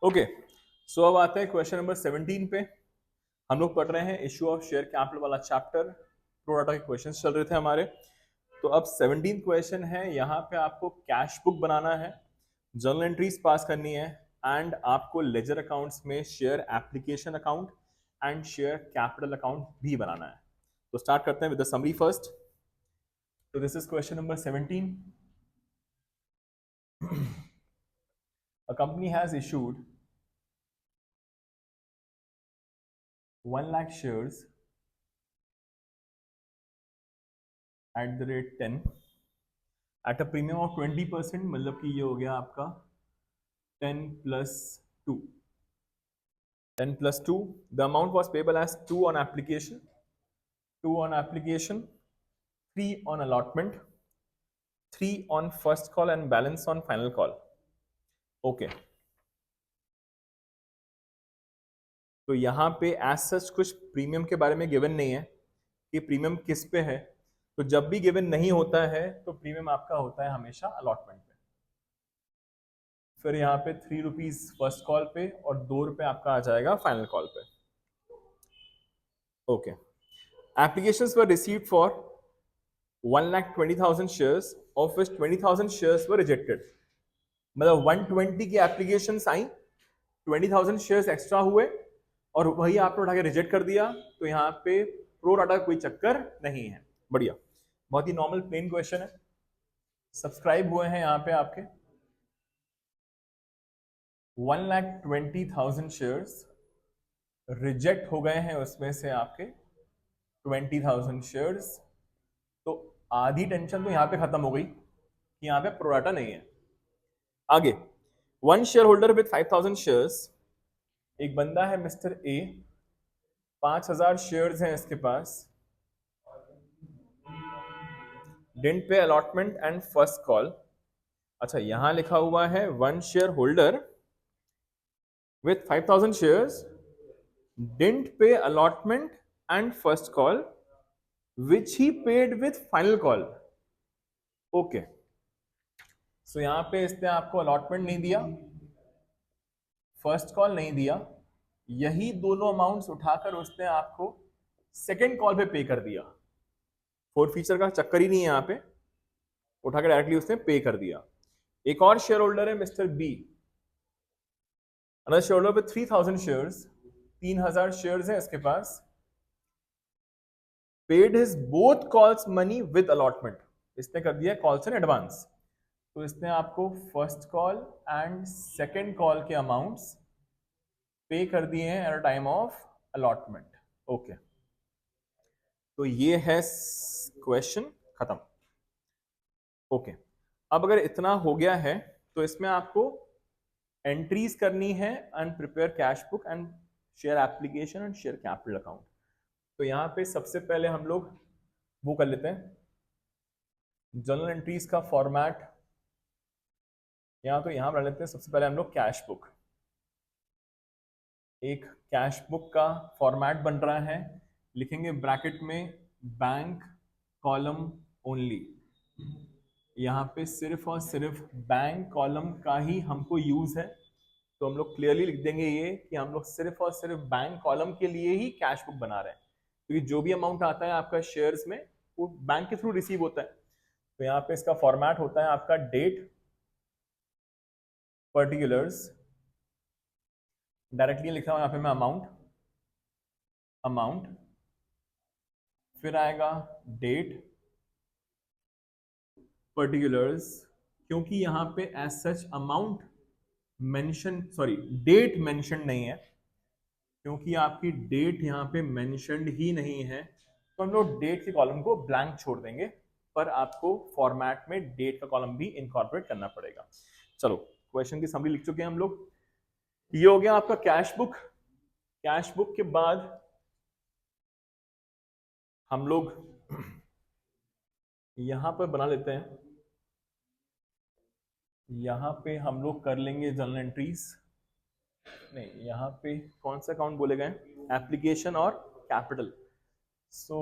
Okay, सो अब आते हैं क्वेश्चन नंबर 17 पे। हम लोग पढ़ रहे हैं इश्यू ऑफ शेयर कैपिटल वाला चैप्टर। प्रो डाटा के क्वेश्चंस चल रहे थे हमारे। तो अब 17 क्वेश्चन है, यहाँ पे आपको कैश बुक बनाना है, जर्नल एंट्रीज पास करनी है एंड आपको लेजर अकाउंट्स में share application account and share capital account भी बनाना है। तो स्टार्ट करते हैं विद द समरी फर्स्ट। तो this is question number 17। A company has issued 1 lakh shares at the rate 10 at a premium of 20%, मतलब कि ये हो गया आपका 10 plus 2. 10 plus 2, the amount was payable as 2 on application, 2 on application, 3 on allotment, 3 on first call and balance on final call. Okay, तो यहाँ पे as सच कुछ प्रीमियम के बारे में गिवन नहीं है कि प्रीमियम किस पे है। तो जब भी गिवन नहीं होता है तो प्रीमियम आपका होता है हमेशा अलॉटमेंट पे। फिर यहाँ पे 3 रुपीज फर्स्ट कॉल पे और 2 रुपए आपका आ जाएगा फाइनल कॉल पे। Okay, applications were received for 1,20,000 shares, of which 20,000 shares were rejected. मतलब 120 की एप्लीकेशंस आई, 20,000 शेयर्स एक्स्ट्रा हुए और वही आपने उठा के रिजेक्ट कर दिया। तो यहाँ पे प्रो डाटा कोई चक्कर नहीं है। बढ़िया, बहुत ही नॉर्मल प्लेन क्वेश्चन है। सब्सक्राइब हुए हैं यहाँ पे आपके 1,20,000 शेयर्स, रिजेक्ट हो गए हैं उसमें से आपके 20,000 शेयर्स। तो आधी टेंशन तो यहाँ पे खत्म हो गई कि यहाँ पे प्रोडाटा नहीं है। आगे, 1 शेयर होल्डर विद 5,000 शेयर्स, एक बंदा है मिस्टर ए, 5,000 शेयर्स हैं इसके पास, didn't pay allotment and first call. अच्छा, यहां लिखा हुआ है 1 share holder with 5,000 shares didn't pay allotment and first call which he paid with final call. Okay, so यहां पे इसने आपको अलॉटमेंट नहीं दिया, फर्स्ट कॉल नहीं दिया, यही दोनों अमाउंट्स उठाकर उसने आपको सेकेंड कॉल पे पे कर दिया। फोर्थ फीचर का चक्कर ही नहीं है यहाँ पे, उठाकर डायरेक्टली उसने पे कर दिया। एक और शेयर होल्डर है mister B, another share holder with 3,000 shares, 3,000 shares है इसके पास, paid his both calls money with allotment, इसने कर दिया कॉल्स इन एडवांस। तो इसने आपको first call and second call के अमाउंट्स पे कर दिए हैं at a time of allotment. Okay, तो ये है क्वेश्चन खत्म। ओके, अब अगर इतना हो गया है तो इसमें आपको एंट्रीज करनी है and prepare cash book and share application and share capital account. तो यहाँ पे सबसे पहले हम लोग वो कर लेते हैं जर्नल एंट्रीज का फॉर्मेट। यहाँ तो यहाँ बना लेते हैं सबसे पहले हम लोग कैश बुक। एक कैश बुक का फॉर्मेट बन रहा है, लिखेंगे ब्रैकेट में बैंक कॉलम ओनली। यहाँ पे सिर्फ और सिर्फ बैंक कॉलम का ही हमको यूज है, तो हम लोग क्लियरली लिख देंगे ये कि हम लोग सिर्फ और सिर्फ बैंक कॉलम के लिए ही कैश बुक बना रहे हैं, क्योंकि जो भी अमाउंट आता है आपका शेयर्स में वो बैंक के थ्रू रिसीव होता है। तो यहाँ पे इसका फॉर्मेट होता है आपका डेट, पर्टिकुलर्स, डायरेक्टली लिखा हूं यहाँ पे मैं अमाउंट, अमाउंट, फिर आएगा डेट, पर्टिकुलर्स, क्योंकि यहाँ पे as such amount mention, sorry date mention नहीं है, क्योंकि आपकी डेट यहाँ पे मेंशनड ही नहीं है, तो हम लोग डेट के कॉलम को ब्लैंक छोड़ देंगे, पर आपको फॉर्मेट में डेट का कॉलम भी इनकॉर्पोरेट करना पड़ेगा। चलो, क्वेश्चन की समरी लिख चुके हैं हम लोग। ये हो गया आपका कैश बुक। कैश बुक के बाद हम लोग यहां पर बना लेते हैं, यहां पे हम लोग कर लेंगे जर्नल एंट्रीज। नहीं, यहाँ पे कौन सा अकाउंट बोले गए, एप्लीकेशन और कैपिटल। सो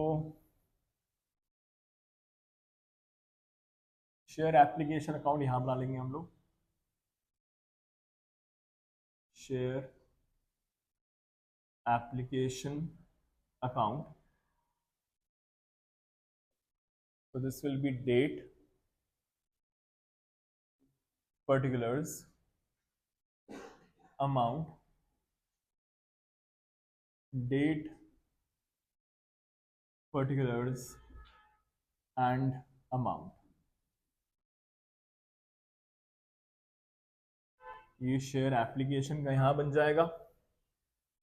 शेयर एप्लीकेशन अकाउंट यहां बना लेंगे हम लोग, share application account. So this will be date, particulars, amount, date, particulars and amount. ये शेयर एप्लीकेशन का यहाँ बन जाएगा।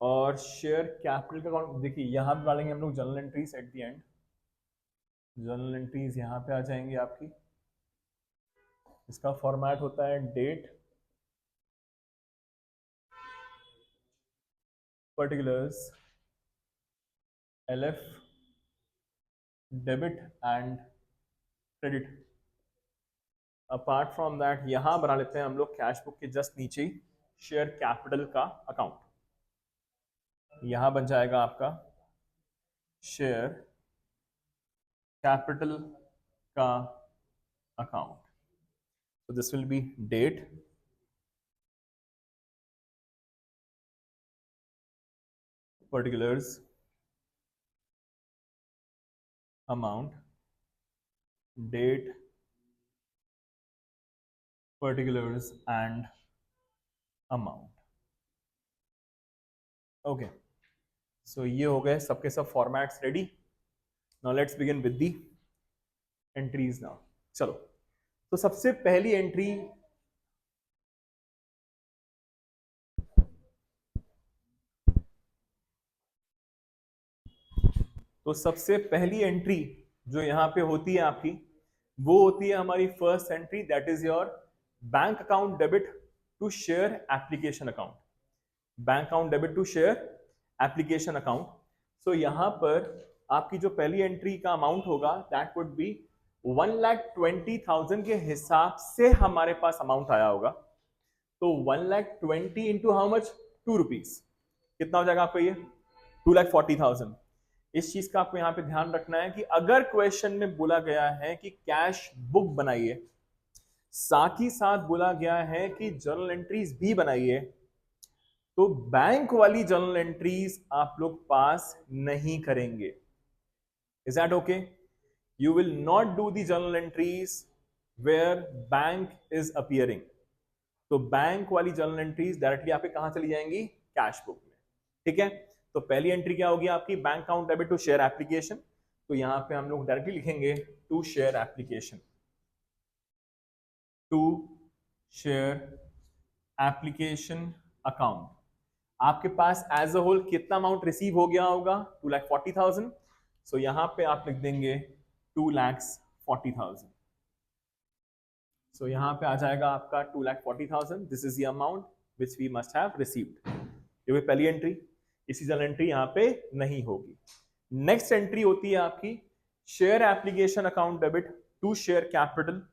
और शेयर कैपिटल का अकाउंट देखिए यहाँ पे डालेंगे हम लोग journal entries at the end. Journal entries यहाँ पे आ जाएंगी आपकी। इसका फॉर्मेट होता है date, particulars, LF, debit and credit. Apart from that यहां बना लेते हैं हम लोग कैश बुक के जस्ट नीचे ही शेयर कैपिटल का अकाउंट। यहां बन जाएगा आपका शेयर कैपिटल का account. So this will be date, particulars, amount, date, particulars and amount. Okay, so ये हो गए सबके सब formats ready. Now let's begin with the entries now. चलो, तो सबसे पहली एंट्री जो यहां पे होती है आपकी, वो होती है हमारी first entry, that is your bank account debit to share application account. Bank account debit to share application account. So यहां पर आपकी जो पहली एंट्री का अमाउंट होगा दैट वुड बी 1,20,000 के हिसाब से हमारे पास अमाउंट आया होगा। तो 1,20,000 इंटू हाउ मच, 2 रुपीज, कितना हो जाएगा आपका ये 2,40,000। इस चीज का आपको यहां पे ध्यान रखना है कि अगर क्वेश्चन में बोला गया है कि कैश बुक बनाइए, साथ ही साथ बोला गया है कि जर्नल एंट्रीज भी बनाइए, तो बैंक वाली जर्नल एंट्रीज आप लोग पास नहीं करेंगे। Is that okay? You will not do the journal entries where bank is appearing. तो बैंक वाली जर्नल एंट्रीज डायरेक्टली आपके कहां चली जाएंगी, कैश बुक में। ठीक है, तो पहली एंट्री क्या होगी आपकी, bank account debit to share application. तो यहां पे हम लोग डायरेक्टली लिखेंगे to share application, to share application account. आपके पास एज अ होल कितना अमाउंट रिसीव हो गया होगा, 2,40,000। सो यहां पे आप लिख देंगे 2,40,000। सो यहां पे आ जाएगा आपका 2,40,000। This is the amount which we must have received. ये पहली एंट्री, इसी जर्नल एंट्री यहां पे नहीं होगी। नेक्स्ट एंट्री होती है आपकी share application account debit to share capital.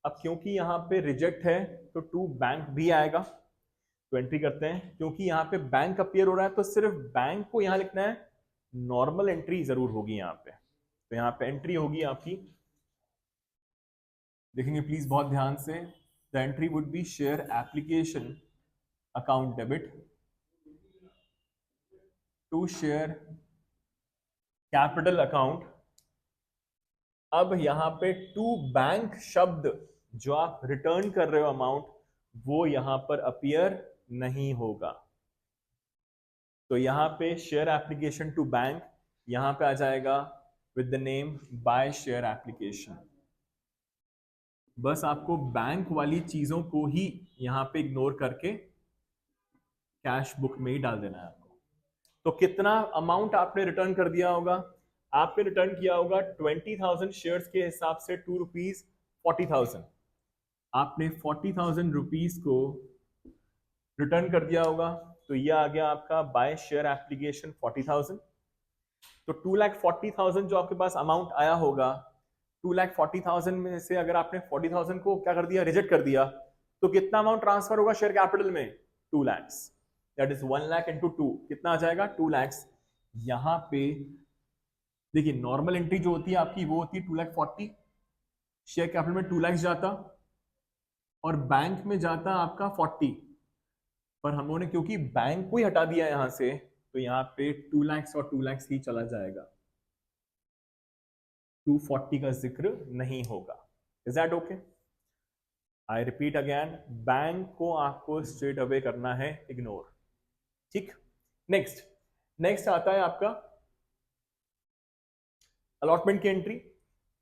अब क्योंकि यहां पे रिजेक्ट है तो टू बैंक भी आएगा, तो एंट्री करते हैं। क्योंकि यहां पे बैंक अपीयर हो रहा है तो सिर्फ बैंक को यहां लिखना है, नॉर्मल एंट्री जरूर होगी यहां पे। तो यहां पे एंट्री होगी आपकी, देखेंगे प्लीज बहुत ध्यान से। The entry would be share application account debit to share capital account. अब यहां पे टू बैंक शब्द जो आप रिटर्न कर रहे हो अमाउंट, वो यहां पर अपीयर नहीं होगा। तो यहां पे शेयर एप्लीकेशन टू बैंक, यहां पे आ जाएगा with the name by share application। बस आपको बैंक वाली चीजों को ही यहां पे इग्नोर करके कैश बुक में ही डाल देना है आपको। तो कितना अमाउंट आपने रिटर्न कर दिया होगा, आपने रिटर्न किया होगा 20,000 शेयर्स के हिसाब से 2 रुपीज 40,000। आपने 40,000 रुपीज को रिटर्न कर दिया होगा, तो यह आ गया आपका बाय शेयर एप्लीकेशन 40,000। तो 2,40,000 जो आपके पास अमाउंट आया होगा, 2,40,000 में से अगर आपने 40,000 को क्या कर दिया, रिजेक्ट कर दिया, तो कितना अमाउंट ट्रांसफर होगा शेयर कैपिटल में, 2 lakh. That is 1 lakh into 2, कितना आ जाएगा 2 लाख। यहां पे देखिए नॉर्मल एंट्री जो होती है आपकी वो होती है 2,40,000, शेयर कैपिटल में 2 लाख जाता और बैंक में जाता आपका 40। पर हम लोगों ने क्योंकि बैंक को ही हटा दिया यहां से, तो यहाँ पे 2 लाख और 2 लाख ही चला जाएगा, 240 का जिक्र नहीं होगा। Is that okay? I repeat again, bank को आपको स्ट्रेट अवे करना है इग्नोर। ठीक, नेक्स्ट नेक्स्ट आता है आपका अलॉटमेंट की एंट्री।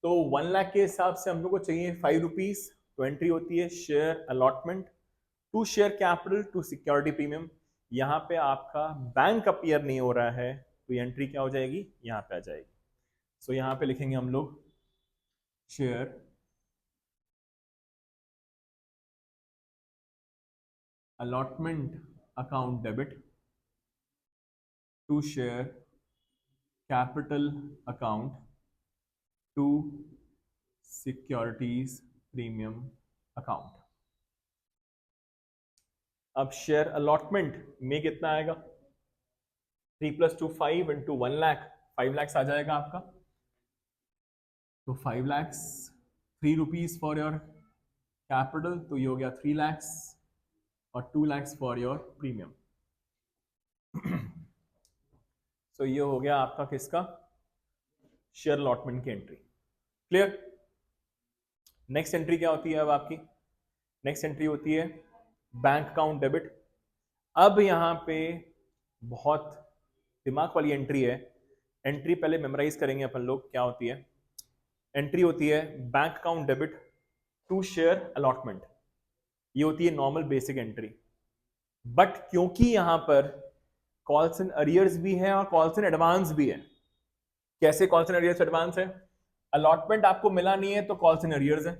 तो 1 लाख के हिसाब से हम लोग को चाहिए 5 रुपीज, तो एंट्री होती है share allotment to share capital to security premium. यहाँ पे आपका बैंक अपीयर नहीं हो रहा है, तो ये एंट्री क्या हो जाएगी, यहाँ पे आ जाएगी। सो यहाँ पे लिखेंगे हम लोग share allotment account debit to share capital account to securities premium account। अब शेयर अलॉटमेंट में कितना आएगा, 3 + 2 5 इंटू 1 लाख, 5 लाख आ जाएगा आपका। तो 5 lakh 3 rupees for your capital, तो ये हो गया 3 लाख और 2 लाख फॉर योर प्रीमियम। तो ये हो गया आपका किसका, शेयर अलॉटमेंट की एंट्री। क्लियर? नेक्स्ट एंट्री क्या होती है अब आपकी, नेक्स्ट एंट्री होती है बैंक अकाउंट डेबिट। अब यहां पे बहुत दिमाग वाली एंट्री है। एंट्री पहले मेमोराइज करेंगे अपन लोग, क्या होती है। एंट्री होती है bank account debit to share allotment, ये होती है नॉर्मल बेसिक एंट्री। बट क्योंकि यहां पर कॉल्स एंड अरियर्स भी है और कॉल्स एंड एडवांस भी है। कैसे कॉल्स एंड अरियर्स एडवांस है, अलॉटमेंट आपको मिला नहीं है तो कॉल्स एंड अरियर्स है,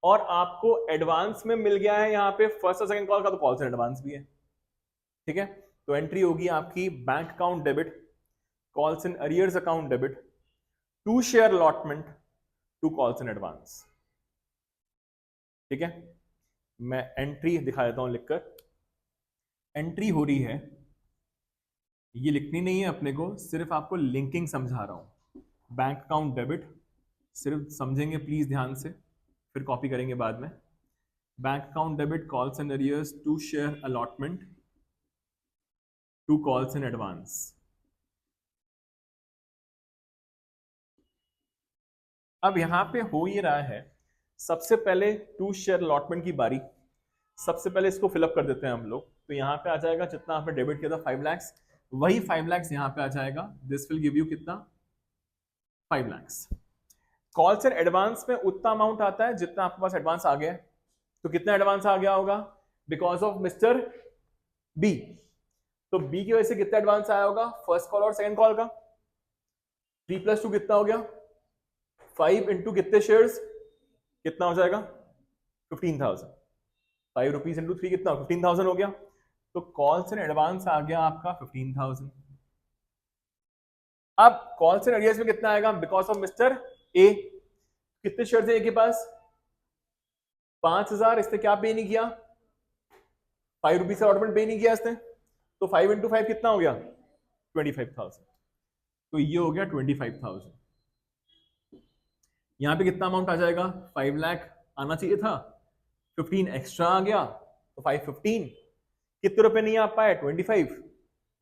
और आपको एडवांस में मिल गया है यहाँ पे फर्स्ट और सेकंड कॉल का, तो कॉल्स एंड एडवांस भी है। ठीक है, तो एंट्री होगी आपकी bank account debit calls and arrears account debit to share allotment to calls and advance. ठीक है, मैं एंट्री दिखा देता हूं लिखकर। एंट्री हो रही है, ये लिखनी नहीं है अपने को, सिर्फ आपको लिंकिंग समझा रहा हूं। बैंक अकाउंट डेबिट सिर्फ समझेंगे प्लीज ध्यान से, फिर कॉपी करेंगे बाद में। Bank account debit calls and arrears to share allotment to calls and advance. अब यहां पे हो ये रहा है, सबसे पहले टू शेयर अलॉटमेंट की बारी, सबसे पहले इसको फिलअप कर देते हैं हम लोग। तो यहाँ पे आ जाएगा जितना आपने डेबिट किया था 5 लाख, वही 5 लाख यहाँ पे आ जाएगा। दिस विल गिव यू कितना, 5 लाख। कॉल्स एंड एडवांस में उतना अमाउंट आता है जितना आपके पास एडवांस आ गया है। तो कितना एडवांस आ गया होगा, बिकॉज ऑफ मिस्टर बी, तो बी की वजह से कितना एडवांस आया होगा फर्स्ट कॉल और सेकंड कॉल का। 3 + 2 कितना हो गया, 5 इंटू कितने शेयर्स, कितना हो जाएगा 15,000। 5 रुपीज इंटू 3 कितना, 15,000 हो गया। तो कॉल्स एंड एडवांस आ गया आपका 15,000। अब कॉल्स एंड अरियर्स में कितना आएगा, बिकॉज ऑफ मिस्टर ए, कितने शेयर्स है ए के पास, 5,000। इसने क्या पे नहीं किया, 5 रुपीज का अलॉटमेंट पे नहीं किया इसने, तो 5 इंटू 5 कितना हो गया 25,000। तो ये हो गया 25,000। यहां पे कितना अमाउंट आ जाएगा, 5 लाख आना चाहिए था, 15 एक्स्ट्रा आ गया, तो 515। कितने रुपए नहीं आ पाए, 25,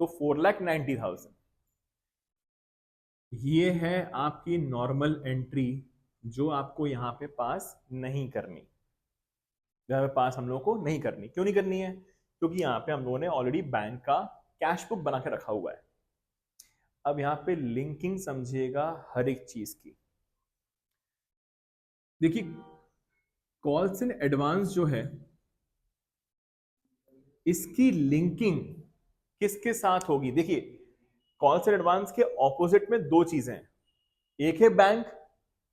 तो 4,90,000। ये है आपकी नॉर्मल एंट्री जो आपको यहां पे पास नहीं करनी, जहां पे पास हम लोगों को नहीं करनी। क्यों नहीं करनी है, क्योंकि यहां पे हम लोगों ने ऑलरेडी बैंक का कैश बुक बना के रखा हुआ है। अब यहां पे लिंकिंग समझिएगा हर एक चीज की। देखिए कॉल्स एंड एडवांस जो है, इसकी लिंकिंग किसके साथ होगी। देखिए कॉल्स एंड एडवांस के ऑपोजिट में दो चीजें हैं, एक है बैंक,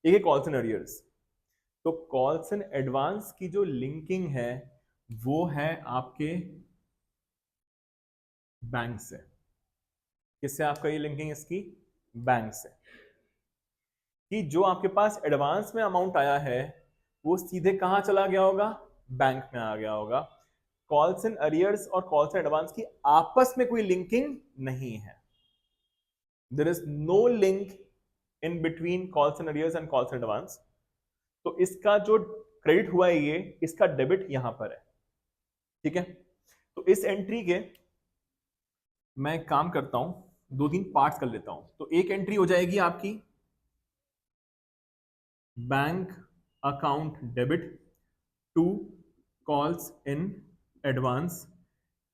एक है कॉल्स एंड अरियर्स। तो कॉल्स एंड एडवांस की जो लिंकिंग है वो है आपके बैंक से। किससे आपका ये लिंकिंग, इसकी बैंक से, कि जो आपके पास एडवांस में अमाउंट आया है वो सीधे कहां चला गया होगा, बैंक में आ गया होगा। कॉल्स एंड अरियर्स और कॉल्स एंड एडवांस की आपस में कोई लिंकिंग नहीं है। There is no link in between calls and arrears and calls and advance. तो इसका जो क्रेडिट हुआ है ये, इसका डेबिट यहां पर है। ठीक है, तो इस एंट्री के मैं एक काम करता हूं, 2-3 पार्ट्स कर लेता हूं। तो एक एंट्री हो जाएगी आपकी bank account debit to calls in advance,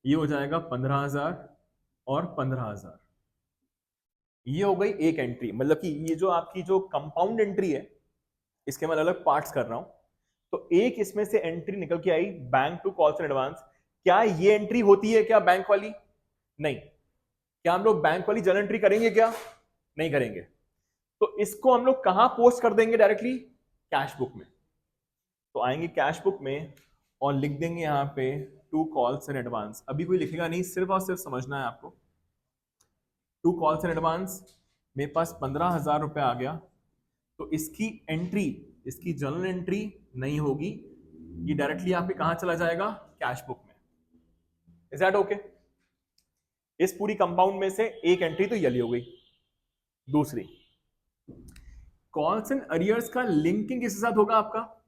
ये हो जाएगा 15,000 और 15,000। ये हो गई एक एंट्री, मतलब कि ये जो आपकी जो कंपाउंड एंट्री है इसके मैं अलग अलग पार्ट्स कर रहा हूं। तो एक इसमें से एंट्री निकल के आई bank to calls in advance. क्या ये एंट्री होती है क्या बैंक वाली? नहीं। क्या हम लोग बैंक वाली जर्नल एंट्री करेंगे क्या? नहीं करेंगे। तो इसको हम लोग कहां पोस्ट कर देंगे? डायरेक्टली कैश बुक में। तो आएंगे कैश बुक में और लिख देंगे यहां पे टू कॉल्स इन एडवांस। अभी कोई लिखेगा नहीं, सिर्फ और सिर्फ समझना है आपको। टू कॉल्स इन एडवांस, मेरे पास 15,000 रुपए आ गया। तो इसकी एंट्री, इसकी जर्नल एंट्री नहीं होगी, ये डायरेक्टली आपके कहां चला जाएगा? कैश बुक में। Is that okay? इस पूरी कंपाउंड में से एक एंट्री तो ये हो गई। दूसरी, कॉल्स एंड अरियर्स का लिंकिंग किसके साथ होगा आपका?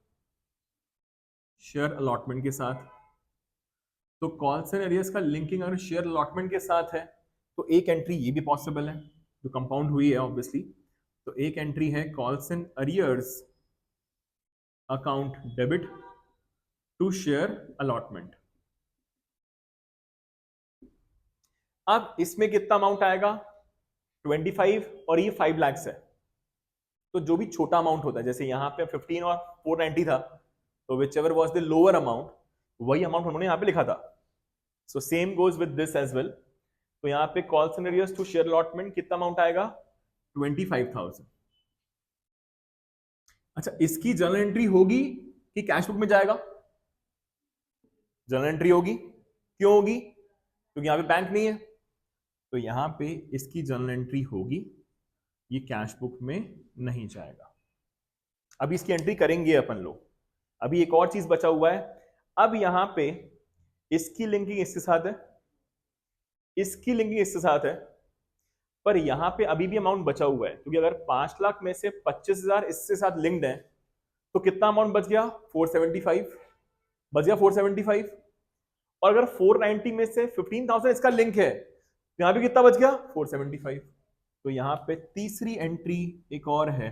शेयर अलॉटमेंट के साथ। तो कॉल्स एंड अरियर्स का लिंकिंग अगर शेयर अलॉटमेंट के साथ है तो एक एंट्री ये भी पॉसिबल है, जो कंपाउंड हुई है ऑब्वियसली। तो एक एंट्री है calls and arrears account debit to share allotment. अब इसमें कितना अमाउंट आएगा? 25 और ये 5 लाख है। तो जो भी छोटा अमाउंट होता है, जैसे यहां पे 15 और 490 था, तो whichever was the lower amount, वही अमाउंट उन्होंने यहां पे लिखा था। So same goes with this as well. तो यहां पे calls and arrears to share allotment कितना अमाउंट आएगा? 25,000। अच्छा, इसकी जर्नल एंट्री होगी कि कैश बुक में जाएगा? जर्नल एंट्री होगी। क्यों होगी? क्योंकि यहां पे बैंक नहीं है। तो यहां पे इसकी जर्नल एंट्री होगी, ये कैश बुक में नहीं जाएगा। अभी इसकी एंट्री करेंगे अपन लोग। अभी एक और चीज बचा हुआ है। अब यहां पे इसकी लिंकिंग इसके साथ है, इसकी लिंकिंग इसके साथ है, पर यहां पे अभी भी अमाउंट बचा हुआ है, क्योंकि अगर 5 लाख में से 25,000 इसके साथ लिंक्ड है तो कितना अमाउंट बच गया? 475 बच गया, 475। और अगर 490 में से 15,000 इसका लिंक है तो यहां भी कितना बच गया? 475। तो यहां पे तीसरी एंट्री एक और है।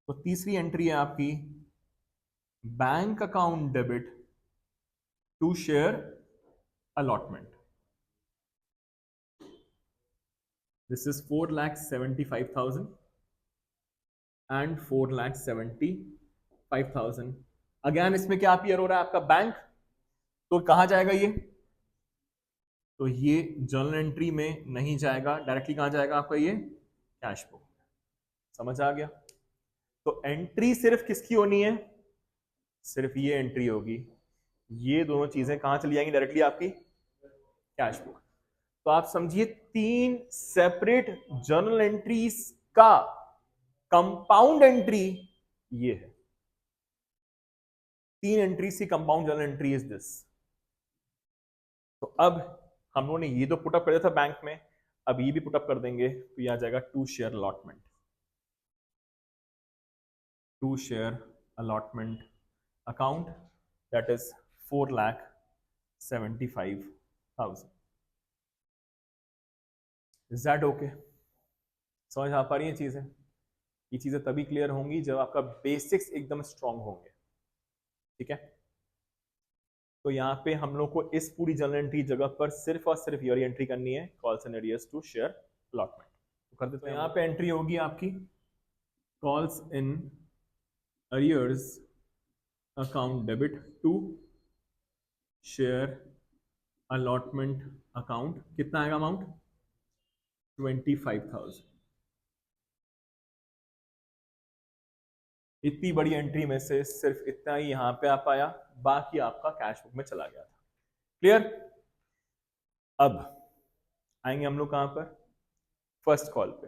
तो तीसरी एंट्री है आपकी bank account debit to share allotment. This is 4,75,000 and 4,75,000। Again इसमें क्या अपीयर हो रहा है? आपका बैंक। तो कहां जाएगा ये? तो ये जर्नल एंट्री में नहीं जाएगा, डायरेक्टली कहां जाएगा आपका? ये कैश बुक। समझ आ गया? तो एंट्री सिर्फ किसकी होनी है? सिर्फ ये एंट्री होगी। ये दोनों चीजें कहां चली जाएंगी? डायरेक्टली आपकी कैश बुक। तो आप समझिए 3 सेपरेट जर्नल एंट्रीज का कंपाउंड एंट्री ये है। 3 एंट्रीज की compound journal entry is this. तो अब हम लोगों ने ये तो पुटअप कर दिया था बैंक में, अब ये भी पुटअप कर देंगे। तो ये आ जाएगा to share allotment. To share allotment account, that is 4,75,000। Is that okay? समझ आ पा रही है चीजें? ये चीजें तभी क्लियर होंगी जब आपका बेसिक्स एकदम स्ट्रांग होंगे। ठीक है? तो यहाँ पे हम लोग को इस पूरी जर्नल एंट्री जगह पर सिर्फ और सिर्फ ये एंट्री करनी है, calls and arrears to share allotment. तो कर देते हैं। यहाँ पे एंट्री होगी आपकी calls in arrears account debit to share allotment account. कितना आएगा अमाउंट? 25,000। इतनी बड़ी एंट्री में से सिर्फ इतना ही यहां पे आ पाया, बाकी आपका कैश बुक में चला गया था। क्लियर? अब आएंगे हम लोग कहां पर? फर्स्ट कॉल पे।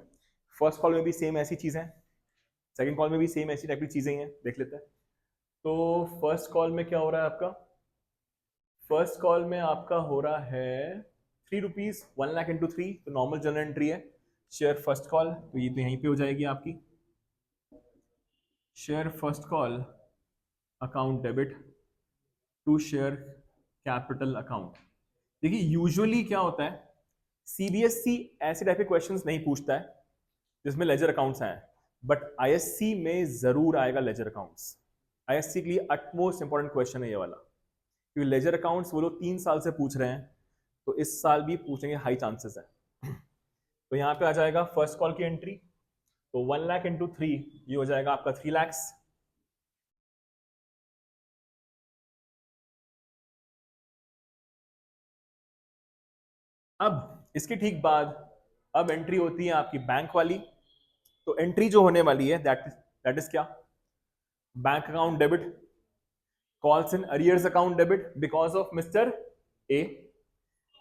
फर्स्ट कॉल में भी सेम ऐसी चीजें हैं, सेकंड कॉल में भी सेम ऐसी टाइप की चीजें हैं, देख लेते हैं। तो फर्स्ट कॉल में क्या हो रहा है आपका? फर्स्ट कॉल में आपका हो रहा है 3 रुपीज, 1 लाख इंटू 3। तो नॉर्मल जनरल एंट्री है शेयर फर्स्ट कॉल, तो ये तो यहीं पे हो जाएगी आपकी share first call account debit to share capital account. देखिए यूजुअली क्या होता है, सीबीएसई ऐसे टाइप के क्वेश्चंस नहीं पूछता है जिसमें लेजर अकाउंट्स आए, बट आईएससी में जरूर आएगा लेजर अकाउंट्स। आईएससी के लिए अटमोस्ट इंपॉर्टेंट क्वेश्चन है ये वाला, क्योंकि लेजर अकाउंट्स वो लोग 3 साल से पूछ रहे हैं, तो इस साल भी पूछेंगे, हाई चांसेस है। तो यहाँ पे आ जाएगा फर्स्ट कॉल की एंट्री, तो 1 लाख इंटू 3 ये हो जाएगा आपका 3 लाख। अब इसके ठीक बाद अब एंट्री होती है आपकी बैंक वाली। तो एंट्री जो होने वाली है दैट इज क्या, bank account debit, calls in arrears account debit because of mister A,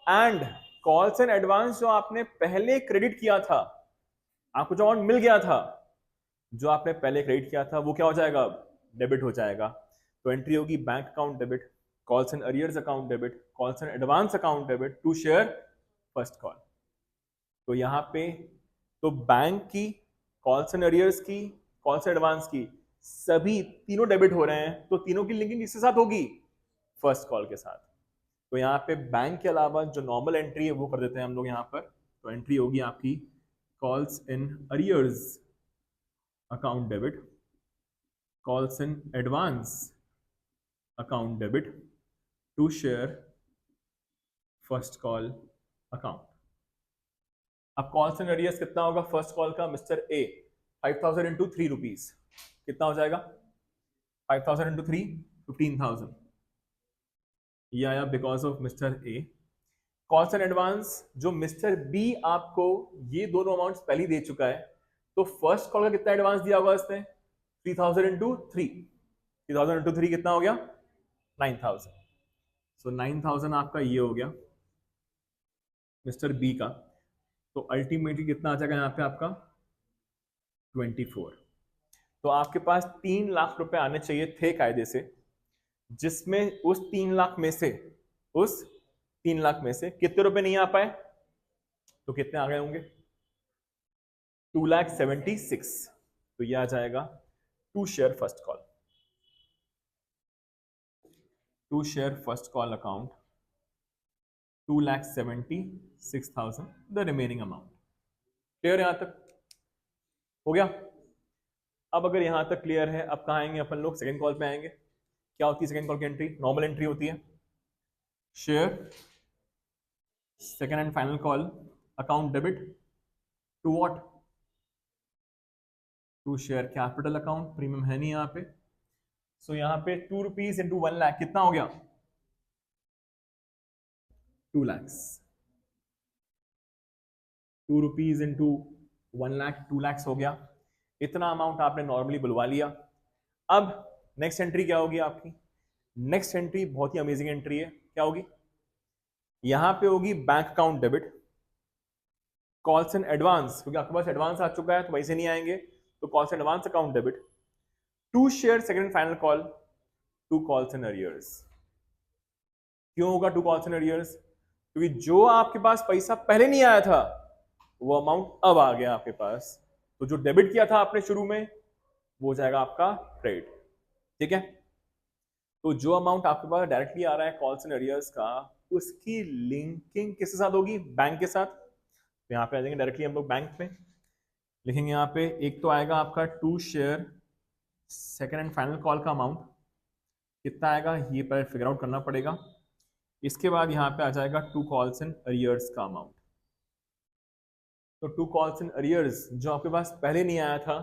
and calls and advance जो आपने पहले क्रेडिट किया था, आपको जो अमाउंट मिल गया था, जो आपने पहले क्रेडिट किया था वो क्या हो जाएगा, अब डेबिट हो जाएगा। तो एंट्री होगी bank account debit, calls and arrears account debit, calls and advance account debit to share first call. तो यहाँ पे तो बैंक की, कॉल्स एंड अरियर्स की, कॉल्स एंड एडवांस की, सभी तीनों डेबिट हो रहे हैं, तो तीनों की लिंकिंग किसके साथ होगी, फर्स्ट कॉल के साथ। तो यहाँ पे बैंक के अलावा जो नॉर्मल एंट्री है वो कर देते हैं हम लोग यहाँ पर। तो एंट्री होगी आपकी calls in arrears account debit, calls in advance account debit to share first call account. अब कॉल्स एंड अरियर्स कितना होगा फर्स्ट कॉल का, मिस्टर ए 5000 इंटू 3 रुपीज कितना हो जाएगा, 5000 इंटू 3 15,000, ये आया because of mister A. Calls and advance जो मिस्टर बी आपको ये दोनों अमाउंट्स पहले ही दे चुका है, तो फर्स्ट कॉल का कितना एडवांस दिया होगा इसने, 3000 इंटू 3, 3000 इंटू 3 कितना हो गया 9000। सो 9000 आपका ये हो गया मिस्टर बी का। तो अल्टीमेटली कितना आ जाएगा यहाँ पे आपका 24। तो आपके पास 3 लाख रुपए आने चाहिए थे कायदे से, जिसमें उस 3 लाख में से, उस 3 लाख में से कितने रुपए नहीं आ पाए, तो कितने आ गए होंगे 2,76,000। तो ये आ जाएगा to share first call, to share first call account 2,76,000 the remaining amount. Clear यहां तक हो गया। अब अगर यहां तक क्लियर है, अब कहां आएंगे अपन लोग, सेकंड कॉल पे आएंगे। क्या होती है सेकंड कॉल की एंट्री, नॉर्मल एंट्री होती है, share second and final call account debit to what, to share capital account, premium है नहीं यहाँ पे। सो यहाँ पे 2 रुपीज इंटू 1 लाख कितना हो गया 2 lakhs, 2 rupees into 1 lakh 2 lakhs हो गया। इतना अमाउंट आपने नॉर्मली बुलवा लिया। अब नेक्स्ट एंट्री क्या होगी आपकी, नेक्स्ट एंट्री बहुत ही अमेजिंग एंट्री है, क्या होगी, यहां पे होगी bank account debit, calls and advance, क्योंकि आपके पास एडवांस आ चुका है तो वैसे नहीं आएंगे, तो calls and advance account debit to share second and final call to calls and arrears. क्यों होगा टू कॉल्स एंड अरियर्स, क्योंकि जो आपके पास पैसा पहले नहीं आया था वो अमाउंट अब आ गया आपके पास, तो जो डेबिट किया था आपने शुरू में वो हो जाएगा आपका क्रेडिट। ठीक है, तो जो अमाउंट आपके पास डायरेक्टली आ रहा है कॉल्स एंड अरियर्स का, उसकी लिंकिंग किसके साथ होगी, बैंक के साथ। तो यहाँ पे आ जाएंगे डायरेक्टली हम लोग बैंक में, लिखेंगे यहाँ पे एक तो आएगा आपका to share second and final call का अमाउंट कितना आएगा, ये पर फिगर आउट करना पड़ेगा। इसके बाद यहाँ पे आ जाएगा टू कॉल्स एंड अरियर्स का अमाउंट। तो टू कॉल्स एंड अरियर्स जो आपके पास पहले नहीं आया था,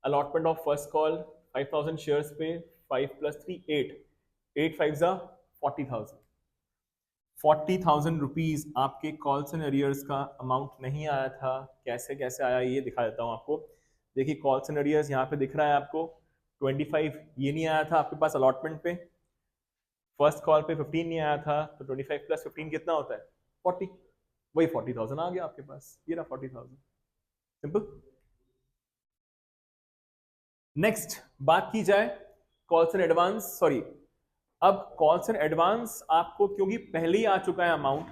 allotment of first call 5000 shares पे 5 + 3 8, 8 5 जा 40,000, 40,000 रुपीज आपके कॉल्स एंड अरियर्स का अमाउंट नहीं आया था। कैसे कैसे आया ये दिखा देता हूँ आपको। देखिए कॉल्स एंड अरियर्स यहाँ पे दिख रहा है आपको 25, ये नहीं आया था आपके पास अलॉटमेंट पे, फर्स्ट कॉल पे 15 नहीं आया था, तो 25 + 15 कितना होता है 40, वही 40,000 आ गया आपके पास, ये रहा 40,000, सिंपल। नेक्स्ट बात की जाए कॉल्स एंड एडवांस, सॉरी अब कॉल्स एंड एडवांस आपको क्योंकि पहले ही आ चुका है अमाउंट,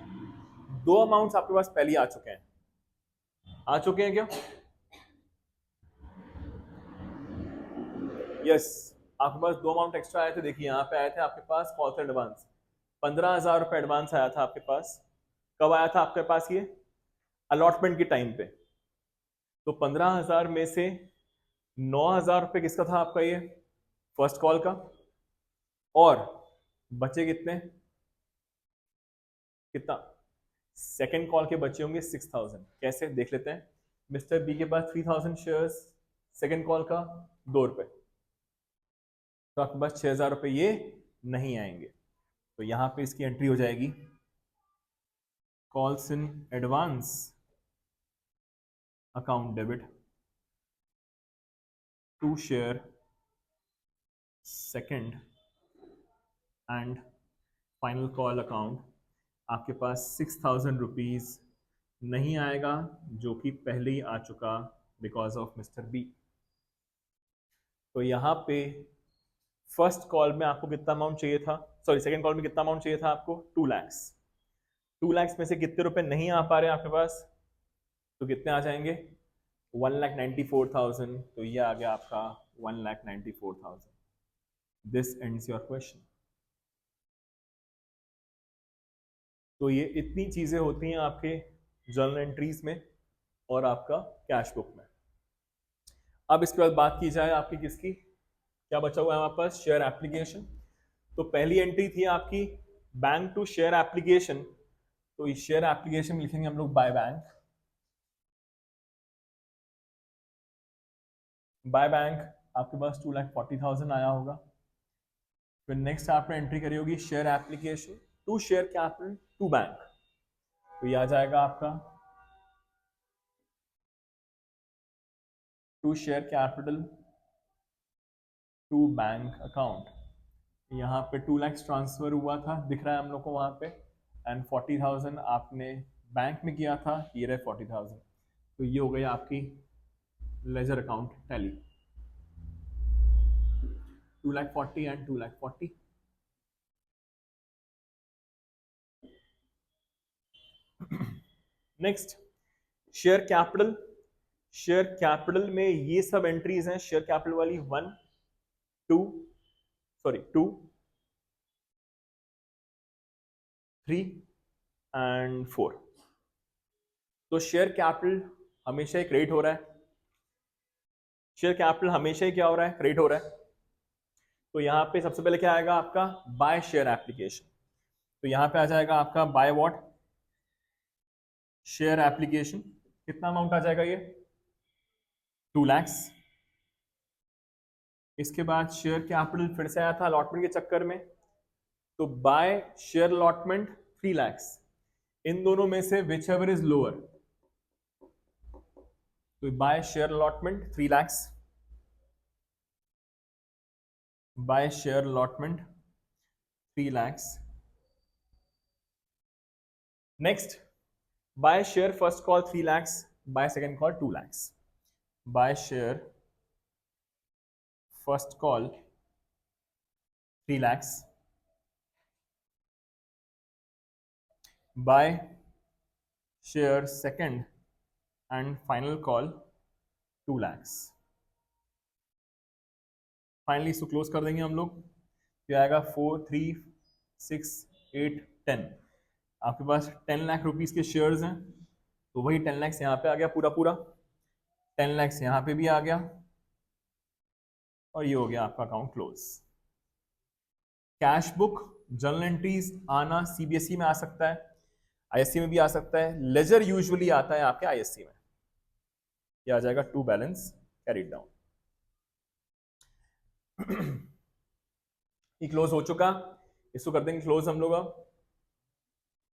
दो अमाउंट्स आपके पास पहले ही आ चुके हैं, आ चुके हैं क्या, यस आपके पास दो अमाउंट एक्स्ट्रा आए थे। देखिए यहाँ पे आए थे आपके पास कॉल्स एंड एडवांस 15,000 रुपये एडवांस आया था आपके पास। कब आया था आपके पास ये? अलॉटमेंट के टाइम पे। तो 15,000 में से 9,000 रुपये किसका था आपका ये फर्स्ट कॉल का, और बचे कितने, कितना, सेकेंड कॉल के बचे होंगे 6,000। कैसे देख लेते हैं। मिस्टर बी के पास 3,000 शेयर्स, सेकेंड कॉल का 2 रुपये, तो आपके पास 6,000 रुपये ये नहीं आएंगे। तो यहां पे इसकी एंट्री हो जाएगी calls in advance account debit to share second and final call account. आपके पास 6,000 रुपीज नहीं आएगा, जो कि पहले ही आ चुका बिकॉज ऑफ मिस्टर बी। तो यहाँ पे फर्स्ट कॉल में आपको कितना अमाउंट चाहिए था, सॉरी सेकंड कॉल में कितना अमाउंट चाहिए था आपको, 2 लाख। 2 लाख में से कितने रुपए नहीं आ पा रहे हैं आपके पास, तो कितने आ जाएंगे, 1,94,000। तो ये आ गया आपका 1,94,000। This ends your question. तो ये इतनी चीजें होती हैं आपके जर्नल एंट्रीज में और आपका कैश बुक में। अब इसके बाद बात की जाए आपकी किसकी, क्या बचा हुआ है हमारे पास, शेयर एप्लीकेशन। तो पहली एंट्री थी आपकी बैंक टू शेयर एप्लीकेशन। तो इस शेयर एप्लीकेशन लिखेंगे हम लोग बाय बैंक। बाय बैंक आपके पास 2,40,000 आया होगा। फिर नेक्स्ट आपने एंट्री करी होगी share application to share capital to bank. तो ये आ जाएगा आपका to share capital to bank account. यहाँ पे 2 लाख ट्रांसफर हुआ था, दिख रहा है हम लोग को वहां पे, एंड 40,000 आपने बैंक में किया था, ये रहे 40,000। तो ये हो गई आपकी ledger account tally, 2,40,000 and 2,40,000। Next share capital. Share capital में ये सब एंट्रीज हैं शेयर कैपिटल वाली, 1 2 2 3 एंड 4। तो शेयर कैपिटल हमेशा ही क्रेडिट हो रहा है, शेयर कैपिटल हमेशा ही क्या हो रहा है, क्रेडिट हो रहा है। तो यहां पे सबसे पहले क्या आएगा आपका, बाय शेयर एप्लीकेशन। तो यहां पे आ जाएगा आपका बाय व्हाट, शेयर एप्लीकेशन। कितना अमाउंट आ जाएगा ये, 2 लाख। इसके बाद शेयर कैपिटल फिर से आया था अलॉटमेंट के चक्कर में, तो बाय शेयर अलॉटमेंट 3 लाख। इन दोनों में से विच एवर इज लोअर, तो by share allotment 3 lakh, by share allotment 3 lakh. Next by share first call 3 lakh, by second call 2 lakh. By share first call 3 lakh, by share second and final call 2 lakh. Finally इसको close कर देंगे हम लोग। क्या आएगा, 4 3 6 8 10। आपके पास 10 लाख रुपीस के शेयर्स हैं, तो वही 10 लाख यहाँ पे आ गया पूरा पूरा, 10 लाख यहाँ पे भी आ गया, और ये हो गया आपका account close. Cash book journal entries आना सीबीएसई में आ सकता है, आईएससी में भी आ सकता है, लेजर यूजुअली आता है आपके आईएससी में। ये आ जाएगा टू बैलेंस कैरीड डाउन। ये क्लोज हो चुका, इसको कर देंगे क्लोज हम लोग। अब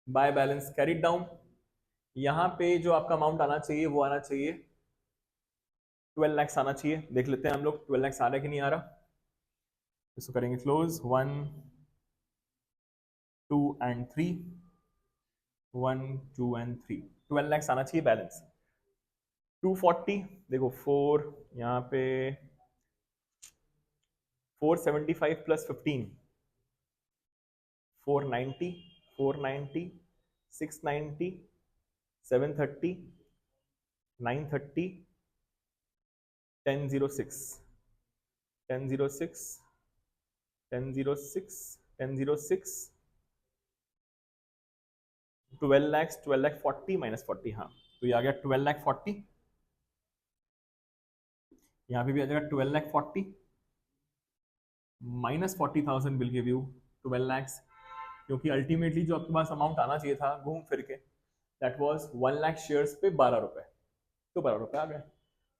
बाय बैलेंस कैरीड डाउन, यहां पे जो आपका अमाउंट आना चाहिए वो आना चाहिए 12 लाख आना चाहिए। देख लेते हैं हम लोग 12 लाख आ रहा है कि नहीं आ रहा। इसको करेंगे क्लोज, 1 2 एंड 3, 1 2 एंड 3, 12 लाख आना चाहिए बैलेंस। 240 देखो 4 यहाँ पे 475 प्लस 15, 490 490 690 730 930 1006 1006 1006 1006 12 लाख 40 माइनस 40, हाँ तो ये आ गया 12 लाख 40, यहाँ पे भी आ जाएगा 12 lakh 40 minus 40,000 will give you 12 lakhs, क्योंकि अल्टीमेटली जो आपके पास अमाउंट आना चाहिए था घूम फिर के दैट वाज 1 लाख शेयर्स पे 12 रुपए, तो 12 रुपए आ गए।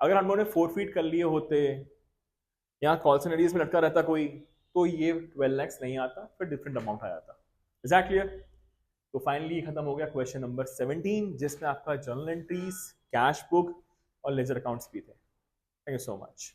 अगर हम लोगों ने फोरफीट कर लिए होते, यहाँ कॉल्सन एरियज में लटका रहता कोई, तो ये 12 लैक्स नहीं आता, फिर डिफरेंट अमाउंट आ जाता। Is that clear? तो फाइनली खत्म हो गया क्वेश्चन नंबर 17, जिसमें आपका जर्नल एंट्रीज, कैश बुक और लेजर अकाउंट्स भी थे। Thank you so much.